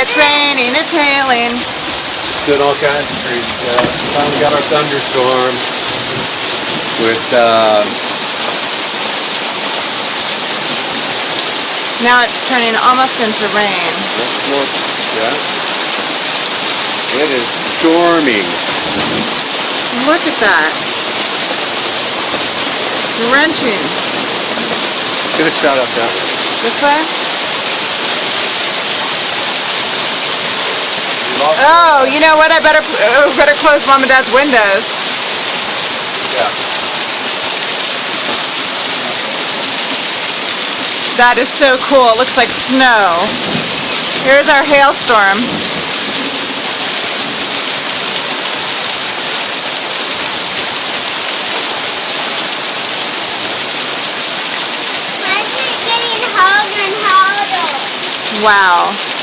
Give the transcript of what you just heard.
It's raining, it's hailing. It's doing all kinds of crazy stuff. Finally got our thunderstorm with Now it's turning almost into rain. yeah. It is storming. Look at that. Drenching. Get a shot up there. This way? Oh, you know what? I better close Mom and Dad's windows. Yeah. That is so cool. It looks like snow. Here's our hailstorm. Why is it getting harder and harder? Wow.